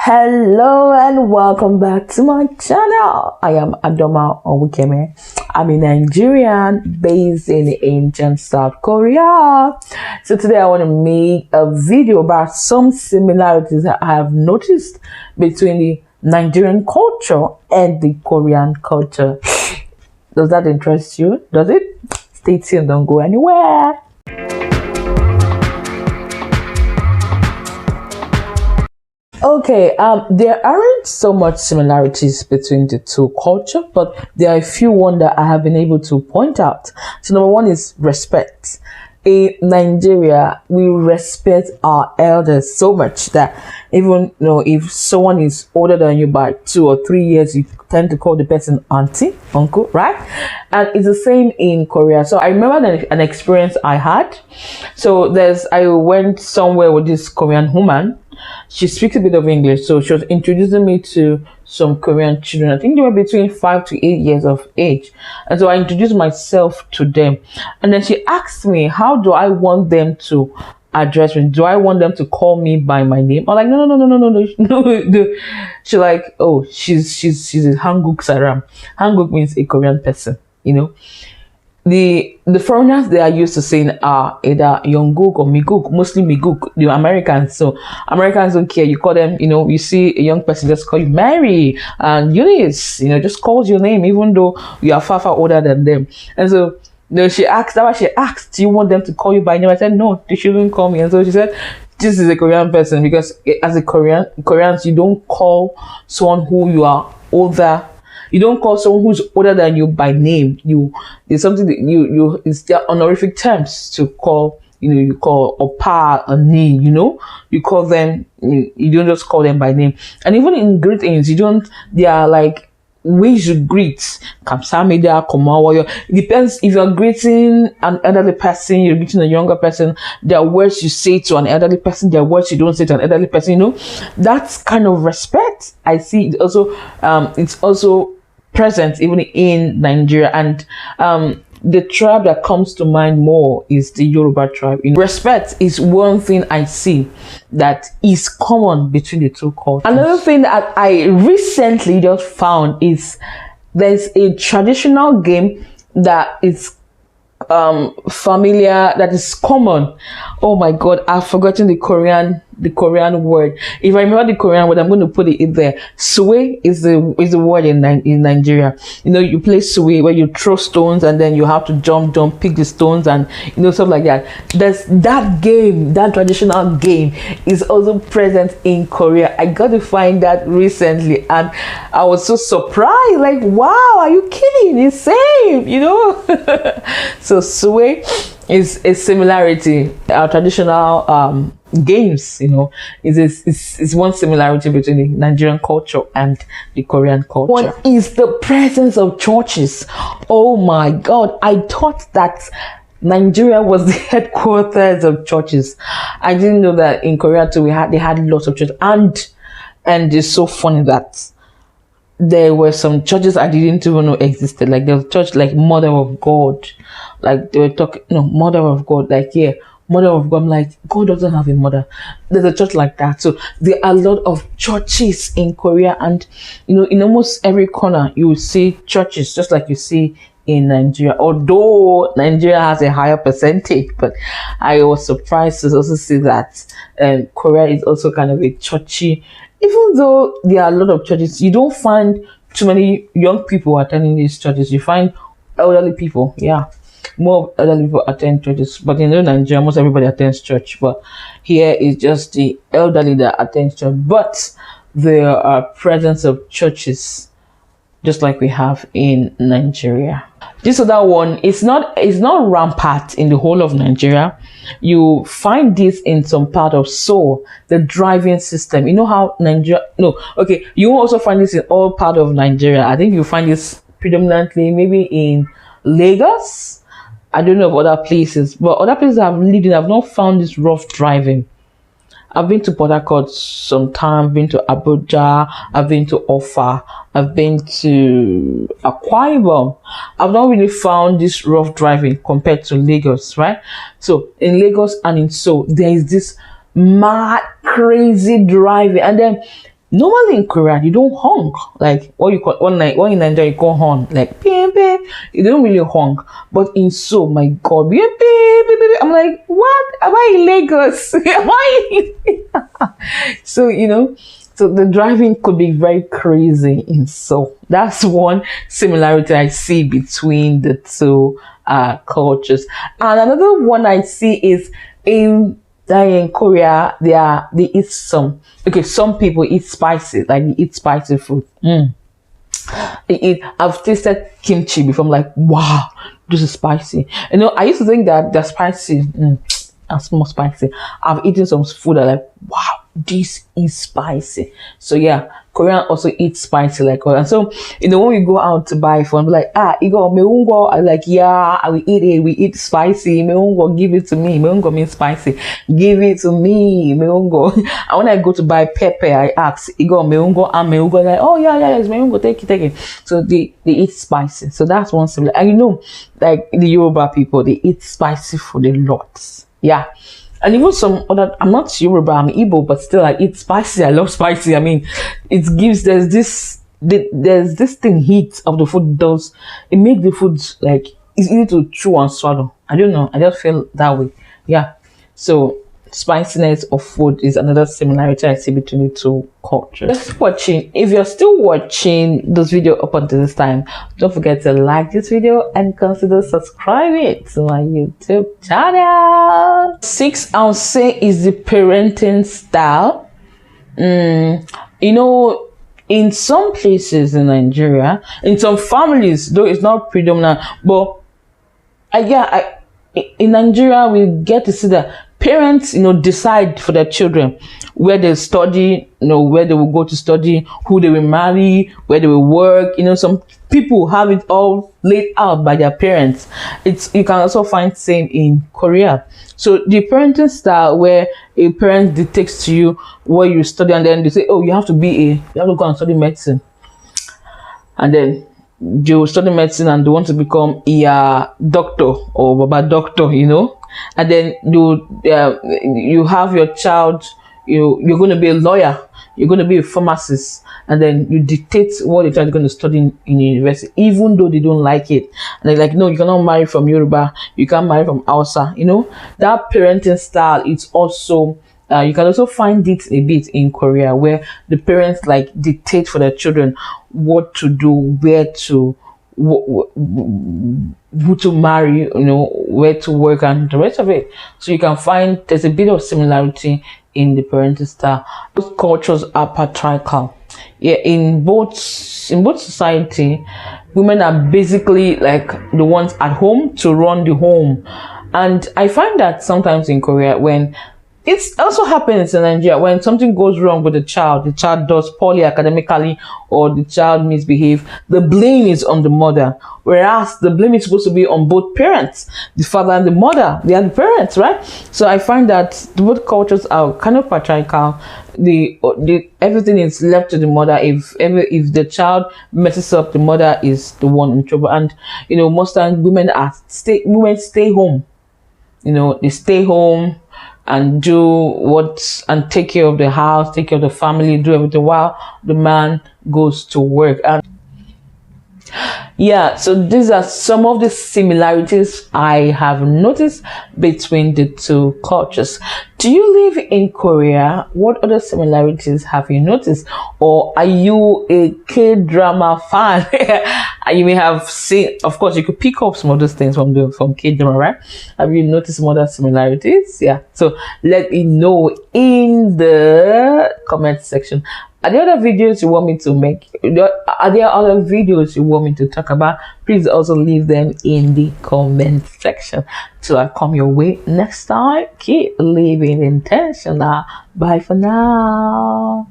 Hello and welcome back to my channel. I am Adaoma Onwukaeme. I'm a Nigerian based in ancient South Korea. So today I want to make a video about some similarities that I have noticed between the Nigerian culture and the Korean culture. Does that interest you? Does it? Stay tuned, don't go anywhere. Okay, there aren't so much similarities between the two cultures, but there are a few ones that I have been able to point out. So number one is respect. In Nigeria, we respect our elders so much that even if someone is older than you by 2 or 3 years, you tend to call the person auntie, uncle, right? And it's the same in Korea. So I remember an experience I had. So I went somewhere with this Korean woman. She speaks a bit of English, so she was introducing me to some Korean children. I think they were between 5 to 8 years of age, and so I introduced myself to them. And then she asked me, how do I want them to address me? Do I want them to call me by my name? I'm like, no. She's like, oh, she's a Hanguk Saram. Hanguk means a Korean person, The foreigners, they are used to saying either Yongguk or Miguk, mostly Miguk, the Americans. So Americans don't care. You call them, you see a young person, just call you Mary and Eunice, just calls your name, even though you are far older than them. And so she asked, do you want them to call you by name? I said, no, they shouldn't call me. And so she said, this is a Korean person, because as a Koreans, you don't call someone who you are older. You don't call someone who's older than you by name. There's something that it's their honorific terms to call. You call Opa or Ni. You call them. You don't just call them by name. And even in greetings, they are like ways you greet. Kamsamida, Komawayo. It depends if you're greeting an elderly person, you're greeting a younger person. There are words you say to an elderly person. There are words you don't say to an elderly person. That's kind of respect. I see it also. It's also present even in Nigeria, and the tribe that comes to mind more is the Yoruba tribe. Respect is one thing I see that is common between the two cultures. Another thing that I recently just found is there's a traditional game that is familiar, that is common. Oh my god, I've forgotten the Korean word. If I remember the Korean word, I'm going to put it in there. Sway is the word in Nigeria. You play sway where you throw stones and then you have to jump, pick the stones, and stuff like that. There's that game, that traditional game is also present in Korea. I got to find that recently and I was so surprised, like, wow, are you kidding? It's same, So sway is a similarity. Our traditional games, is one similarity between the Nigerian culture and the Korean culture. One is the presence of churches. Oh my god, I thought that Nigeria was the headquarters of churches. I didn't know that in Korea too they had lots of churches, and it's so funny that there were some churches I didn't even know existed. Like there was a church like Mother of God, like they were talking, Mother of God, like Mother of God. I'm like, God doesn't have a mother. There's a church like that. So there are a lot of churches in Korea, and in almost every corner you will see churches, just like you see in Nigeria, although Nigeria has a higher percentage. But I was surprised to also see that Korea is also kind of a churchy. Even though there are a lot of churches, you don't find too many young people attending these churches. You find elderly people. Yeah, more elderly people attend churches. But in Nigeria, most everybody attends church. But here is just the elderly that attend church. But there are presence of churches, just like we have in Nigeria. This other one, it's not rampant in the whole of Nigeria. You find this in some part of Seoul, the driving system. You know how Nigeria, you also find this in all part of Nigeria. I think you find this predominantly maybe in Lagos. I don't know of other places, but other places I've lived in, I've not found this rough driving. I've been to Port Harcourt sometime, I've been to Abuja, I've been to Offa, I've been to Akwa Ibom. I've not really found this rough driving compared to Lagos, right? So in Lagos and in Seoul, there is this mad, crazy driving. And then Normally in Korea, you don't honk like what you call what in Nigeria you call horn, like beep beep. You don't really honk, but in Seoul, my God, beep beep beep beep. I'm like, what? Am I in Lagos? Am I? So so the driving could be very crazy in Seoul. That's one similarity I see between the two cultures. And another one I see is in Korea, they eat some people eat spicy, like they eat spicy food. I've tasted kimchi before. I'm like, wow, this is spicy. I used to think that they're spicy. That's more spicy. I've eaten some food that like, wow, this is spicy. So yeah, Korean also eats spicy like us. And so when we go out to buy food, I'm like, Igo meungo. I'm like, yeah, I will eat it. We eat spicy. Meungo, give it to me. Meungo means spicy. Give it to me, meungo. And when I go to buy pepper, I ask, Igo meungo and meungo. Like, oh yeah, it's meungo. Take it. So they eat spicy. So that's one similar. And like the Yoruba people, they eat spicy food a lot. Yeah. And even some other, I'm not Yoruba, I'm Igbo, but still I eat spicy. I love spicy. I mean, there's this thing heat of the food does, it makes the food like, it's easy to chew and swallow. I don't know. I just feel that way. Yeah. So spiciness of food is another similarity I see between the two cultures. Just watching. If you're still watching this video up until this time, don't forget to like this video and consider subscribing to my YouTube channel. 6, I'll say, is the parenting style. In some places in Nigeria, in some families, though it's not predominant, but in Nigeria, we get to see that parents, decide for their children where they study, where they will go to study, who they will marry, where they will work. Some people have it all laid out by their parents. You can also find same in Korea. So the parenting style where a parent dictates to you what you study, and then they say, oh, you have to go and study medicine, and then you study medicine and they want to become a doctor or baba doctor, and then you have your child, you're going to be a lawyer, you're going to be a pharmacist, and then you dictate what the child is going to study in university, even though they don't like it. And they're like, no, you cannot marry from Yoruba, you can't marry from Hausa. That parenting style is also you can also find it a bit in Korea, where the parents like dictate for their children what to do, where to who to marry, where to work, and the rest of it. So you can find there's a bit of similarity in the parenting style. Both cultures are patriarchal. Yeah, in both society, women are basically like the ones at home to run the home. And I find that sometimes in Korea, when it also happens in Nigeria, when something goes wrong with the child does poorly academically, or the child misbehave, the blame is on the mother, whereas the blame is supposed to be on both parents, the father and the mother. They are the parents, right? So I find that both cultures are kind of patriarchal. Everything is left to the mother. If the child messes up, the mother is the one in trouble. And most times women stay home. They stay home and and take care of the house, take care of the family, do everything while the man goes to work. And yeah, so these are some of the similarities I have noticed between the two cultures. Do you live in Korea? What other similarities have you noticed? Or are you a K-drama fan? You may have seen, of course, you could pick up some of those things from K-drama, right? Have you noticed some other similarities? Yeah, so let me know in the comment section. Are there other videos you want me to make? Are there other videos you want me to talk about? Please also leave them in the comment section till I come your way next time. Keep living intentional. Bye for now.